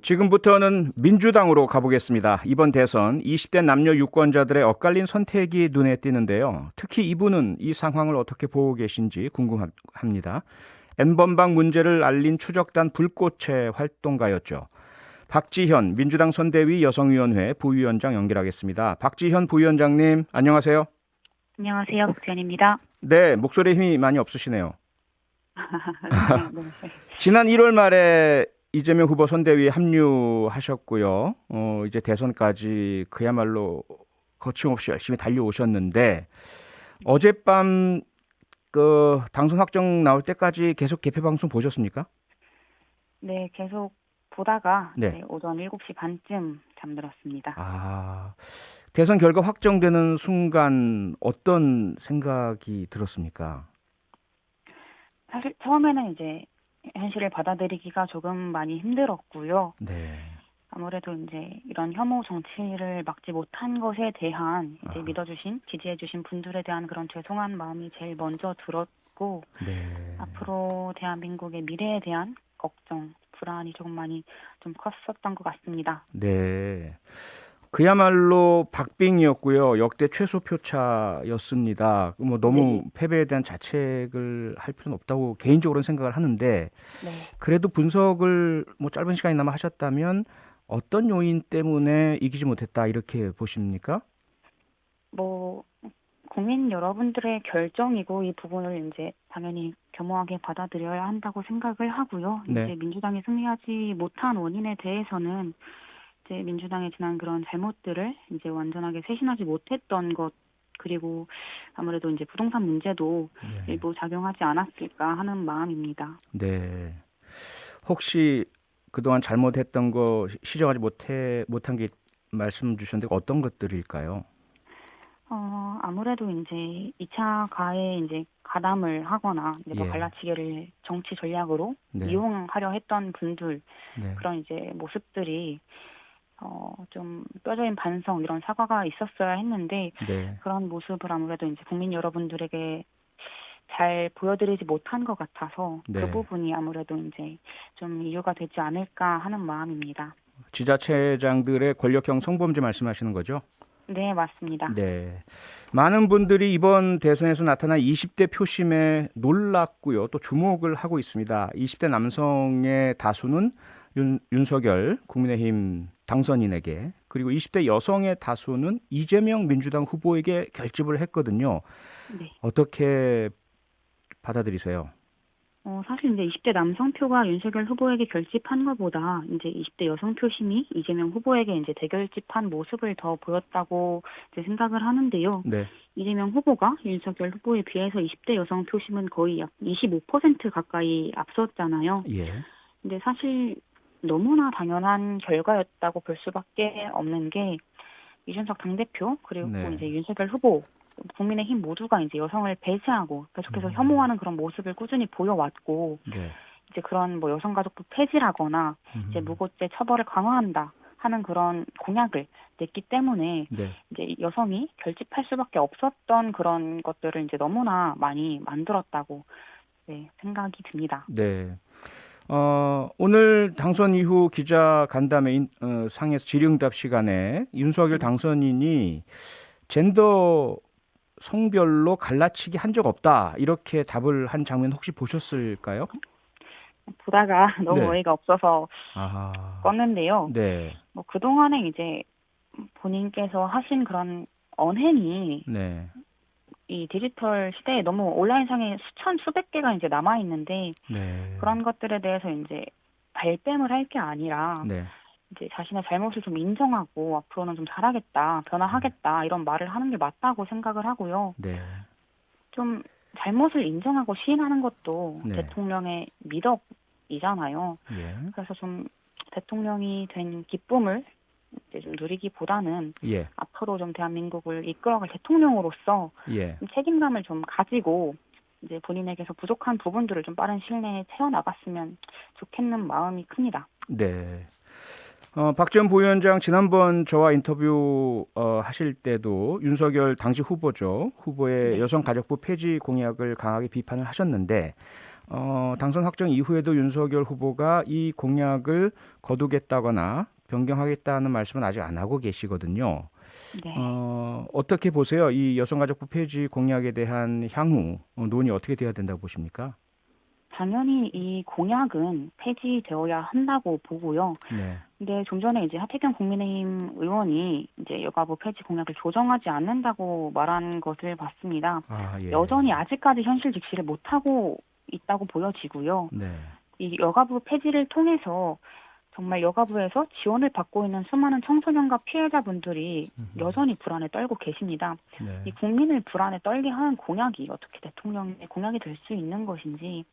지금부터는 민주당으로 가보겠습니다. 이번 대선 20대 남녀 유권자들의 엇갈린 선택이 눈에 띄는데요. 특히 이분은 이 상황을 어떻게 보고 계신지 궁금합니다. N번방 문제를 알린 추적단 불꽃의 활동가였죠. 박지현 민주당 선대위 여성위원회 부위원장 연결하겠습니다. 박지현 부위원장님, 안녕하세요. 안녕하세요. 박지현입니다. 네, 목소리에 힘이 많이 없으시네요. 네. 지난 1월 말에 이재명 후보 선대위에 합류하셨고요. 이제 대선까지 그야말로 거침없이 열심히 달려오셨는데 어젯밤 그 당선 확정 나올 때까지 계속 개표 방송 보셨습니까? 네, 계속 보다가 네. 네, 오전 7시 반쯤 잠들었습니다. 아, 대선 결과 확정되는 순간 어떤 생각이 들었습니까? 사실 처음에는 이제 현실을 받아들이기가 조금 많이 힘들었고요. 네. 아무래도 이제 이런 혐오 정치를 막지 못한 것에 대한 이제 믿어주신, 지지해주신 분들에 대한 그런 죄송한 마음이 제일 먼저 들었고, 네. 앞으로 대한민국의 미래에 대한 걱정, 불안이 조금 많이 좀 컸었던 것 같습니다. 네. 그야말로 박빙이었고요. 역대 최소 표차였습니다. 뭐 너무 네. 패배에 대한 자책을 할 필요는 없다고 개인적으로는 생각을 하는데 네. 그래도 분석을 뭐 짧은 시간이나마 하셨다면 어떤 요인 때문에 이기지 못했다 이렇게 보십니까? 뭐 국민 여러분들의 결정이고 이 부분을 이제 당연히 겸허하게 받아들여야 한다고 생각을 하고요. 네. 이제 민주당이 승리하지 못한 원인에 대해서는 이제 민주당의 지난 그런 잘못들을 이제 완전하게 쇄신하지 못했던 것, 그리고 아무래도 이제 부동산 문제도 네. 일부 작용하지 않았을까 하는 마음입니다. 네. 혹시 그동안 잘못했던 거 시정하지 못한 게 말씀 주셨는데 어떤 것들일까요? 아무래도 이제 2차 가해에 이제 가담을 하거나 이제 뭐 예. 갈라치기를 정치 전략으로 네. 이용하려 했던 분들, 네. 그런 이제 모습들이 좀 뼈저린 반성, 이런 사과가 있었어야 했는데 네. 그런 모습을 아무래도 이제 국민 여러분들에게 잘 보여드리지 못한 것 같아서 그 네. 부분이 아무래도 이제 좀 이유가 되지 않을까 하는 마음입니다. 지자체장들의 권력형 성범죄 말씀하시는 거죠? 네, 맞습니다. 네. 많은 분들이 이번 대선에서 나타난 20대 표심에 놀랐고요. 또 주목을 하고 있습니다. 20대 남성의 다수는 윤석열 국민의힘 당선인에게, 그리고 20대 여성의 다수는 이재명 민주당 후보에게 결집을 했거든요. 네. 어떻게 받아들이세요? 사실 이제 20대 남성 표가 윤석열 후보에게 결집한 것보다 이제 20대 여성 표심이 이재명 후보에게 이제 대결집한 모습을 더 보였다고 이제 생각을 하는데요. 네. 이재명 후보가 윤석열 후보에 비해서 20대 여성 표심은 거의 약 25% 가까이 앞섰잖아요. 예. 근데 사실 너무나 당연한 결과였다고 볼 수밖에 없는 게 이준석 당대표, 그리고 네. 이제 윤석열 후보, 국민의힘 모두가 이제 여성을 배제하고 계속해서 혐오하는 그런 모습을 꾸준히 보여왔고, 네. 이제 그런 뭐 여성가족부 폐지라거나 이제 무고죄 처벌을 강화한다 하는 그런 공약을 냈기 때문에 네. 이제 여성이 결집할 수밖에 없었던 그런 것들을 이제 너무나 많이 만들었다고 생각이 듭니다. 네. 오늘 당선 이후 기자 간담회 상에서 질의응답 시간에 윤석열 당선인이 젠더 성별로 갈라치기 한 적 없다 이렇게 답을 한 장면 혹시 보셨을까요? 보다가 너무 네. 어이가 없어서 아하. 껐는데요. 네. 뭐 그동안에 이제 본인께서 하신 그런 언행이 네. 이 디지털 시대에 너무 온라인상에 수천 수백 개가 이제 남아 있는데 네. 그런 것들에 대해서 이제 발뺌을 할 게 아니라 네. 이제 자신의 잘못을 좀 인정하고 앞으로는 좀 잘하겠다, 변화하겠다 이런 말을 하는 게 맞다고 생각을 하고요. 네. 좀 잘못을 인정하고 시인하는 것도 네. 대통령의 미덕이잖아요. 예. 그래서 좀 대통령이 된 기쁨을 이제 좀 누리기보다는 예. 앞으로 좀 대한민국을 이끌어갈 대통령으로서 예. 좀 책임감을 좀 가지고 이제 본인에게서 부족한 부분들을 좀 빠른 시일 내에 채워나갔으면 좋겠는 마음이 큽니다. 네. 박지원 부위원장 지난번 저와 인터뷰 하실 때도 윤석열 당시 후보죠. 후보의 네. 여성가족부 폐지 공약을 강하게 비판을 하셨는데 당선 확정 이후에도 윤석열 후보가 이 공약을 거두겠다거나 변경하겠다는 말씀은 아직 안 하고 계시거든요. 네. 어떻게 보세요? 이 여성가족부 폐지 공약에 대한 향후 논의 어떻게 돼야 된다고 보십니까? 당연히 이 공약은 폐지되어야 한다고 보고요. 네. 근데 좀 전에 이제 하태경 국민의힘 의원이 이제 여가부 폐지 공약을 조정하지 않는다고 말한 것을 봤습니다. 예. 여전히 아직까지 현실 직시를 못하고 있다고 보여지고요. 네. 이 여가부 폐지를 통해서 정말 여가부에서 지원을 받고 있는 수많은 청소년과 피해자분들이 여전히 불안에 떨고 계십니다. 네. 이 국민을 불안에 떨게 하는 공약이 어떻게 대통령의 공약이 될 수 있는 것인지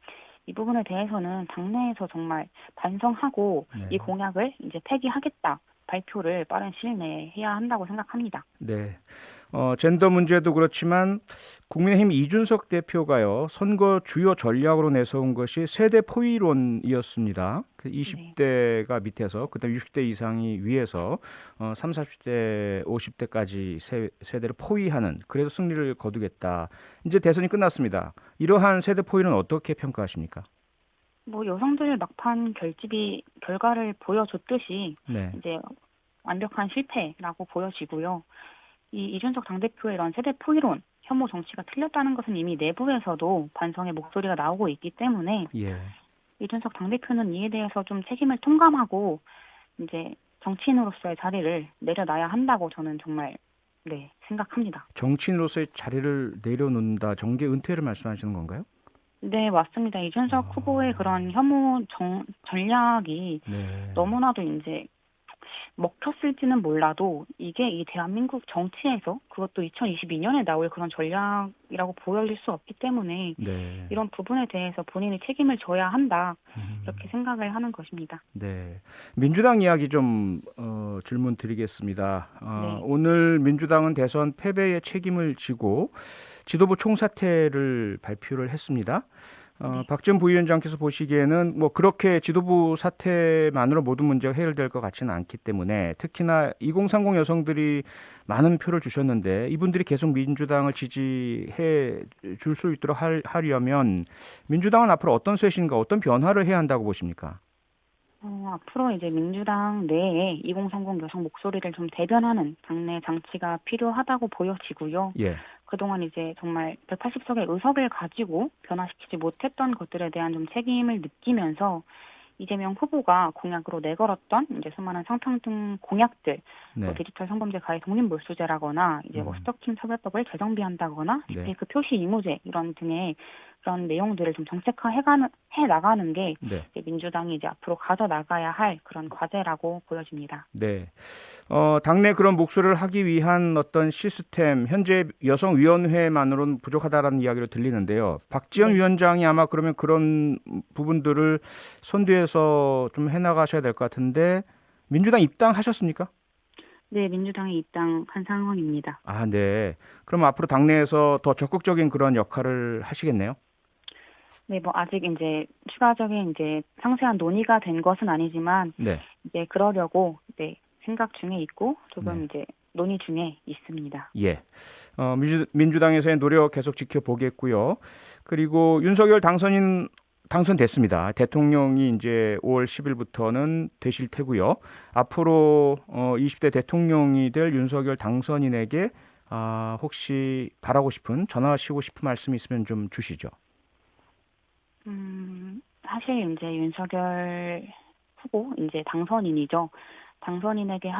이 부분에 대해서는 당내에서 정말 반성하고 네. 이 공약을 이제 폐기하겠다 발표를 빠른 시일 내에 해야 한다고 생각합니다. 네. 젠더 문제도 그렇지만 국민의힘 이준석 대표가요, 선거 주요 전략으로 내세운 것이 세대 포위론이었습니다. 그 20대가 밑에서, 그다음 60대 이상이 위에서 30, 40대, 50대까지 세대를 포위하는, 그래서 승리를 거두겠다. 이제 대선이 끝났습니다. 이러한 세대 포위는 어떻게 평가하십니까? 여성들 막판 결과를 보여줬듯이 네. 이제 완벽한 실패라고 보여지고요. 이 이준석 당대표의 이런 세대 포위론, 혐오 정치가 틀렸다는 것은 이미 내부에서도 반성의 목소리가 나오고 있기 때문에 예. 이준석 당대표는 이에 대해서 좀 책임을 통감하고 이제 정치인으로서의 자리를 내려놔야 한다고 저는 정말 생각합니다. 정치인으로서의 자리를 내려놓는다, 정계 은퇴를 말씀하시는 건가요? 네, 맞습니다. 이준석 후보의 그런 혐오 전략이 네. 너무나도 이제 먹혔을지는 몰라도 이게 이 대한민국 정치에서 그것도 2022년에 나올 그런 전략이라고 보여질 수 없기 때문에 네. 이런 부분에 대해서 본인이 책임을 져야 한다 이렇게 생각을 하는 것입니다. 네. 민주당 이야기 좀 질문 드리겠습니다. 네. 오늘 민주당은 대선 패배의 책임을 지고 지도부 총사퇴를 발표를 했습니다. 박지원 부위원장께서 보시기에는 그렇게 지도부 사퇴만으로 모든 문제가 해결될 것 같지는 않기 때문에, 특히나 2030 여성들이 많은 표를 주셨는데 이분들이 계속 민주당을 지지해 줄 수 있도록 하려면 민주당은 앞으로 어떤 쇄신과 어떤 변화를 해야 한다고 보십니까? 앞으로 이제 민주당 내에 2030 여성 목소리를 좀 대변하는 당내 장치가 필요하다고 보여지고요. 예. 그동안 이제 정말 180석의 의석을 가지고 변화시키지 못했던 것들에 대한 좀 책임을 느끼면서 이재명 후보가 공약으로 내걸었던 이제 수많은 성평등 공약들, 네. 디지털 성범죄 가해 독립몰수제라거나 이제 스토킹 처벌법을 재정비한다거나 딥페이크 표시 의무제 이런 등의 그런 내용들을 좀 정책화해 나가는 게 네. 이제 민주당이 이제 앞으로 가져 나가야 할 그런 과제라고 보여집니다. 네. 당내 그런 목소리를 하기 위한 어떤 시스템, 현재 여성위원회만으로는 부족하다라는 이야기로 들리는데요. 박지원 위원장이 아마 그러면 그런 부분들을 선두에서 좀 해나가셔야 될 것 같은데, 민주당 입당하셨습니까? 네, 민주당이 입당한 상황입니다. 네. 그럼 앞으로 당내에서 더 적극적인 그런 역할을 하시겠네요? 네, 아직 이제 추가적인 이제 상세한 논의가 된 것은 아니지만, 네. 이제 그러려고 생각 중에 있고 조금 이제 논의 중에 있습니다. 예. 민주당에서의 노력 계속 지켜보겠고요. 그리고 윤석열 당선됐습니다. 대통령이 이제 5월 10일부터는 되실 테고요. 앞으로 20대 대통령이 될 윤석열 당선인에게 혹시 바라고 싶은, 전하시고 싶은 말씀 있으면 좀 주시죠. 사실 이제 윤석열 후보 이제 당선인이죠. 당선인에게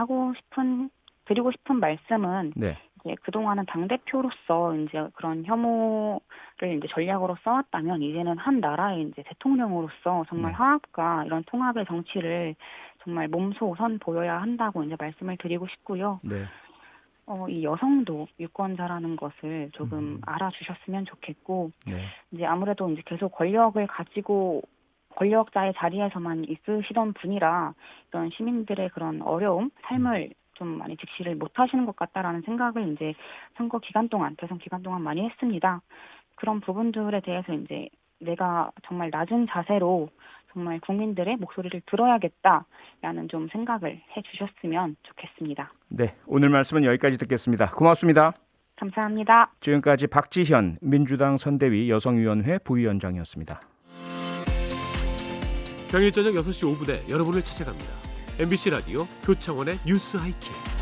드리고 싶은 말씀은 이제 그동안은 당대표로서 이제 그런 혐오를 이제 전략으로 써왔다면 이제는 한 나라의 이제 대통령으로서 정말 화합과 이런 통합의 정치를 정말 몸소 선보여야 한다고 이제 말씀을 드리고 싶고요. 네. 이 여성도 유권자라는 것을 조금 알아주셨으면 좋겠고, 이제 아무래도 이제 계속 권력을 가지고 권력자의 자리에서만 있으시던 분이라 이런 시민들의 그런 어려움, 삶을 좀 많이 직시를 못하시는 것 같다라는 생각을 이제 선거 기간 동안, 대선 기간 동안 많이 했습니다. 그런 부분들에 대해서 이제 내가 정말 낮은 자세로 정말 국민들의 목소리를 들어야겠다라는 좀 생각을 해주셨으면 좋겠습니다. 네, 오늘 말씀은 여기까지 듣겠습니다. 고맙습니다. 감사합니다. 지금까지 박지현 민주당 선대위 여성위원회 부위원장이었습니다. 평일 저녁 6시 5분에 여러분을 찾아갑니다. MBC 라디오 표창원의 뉴스 하이킥.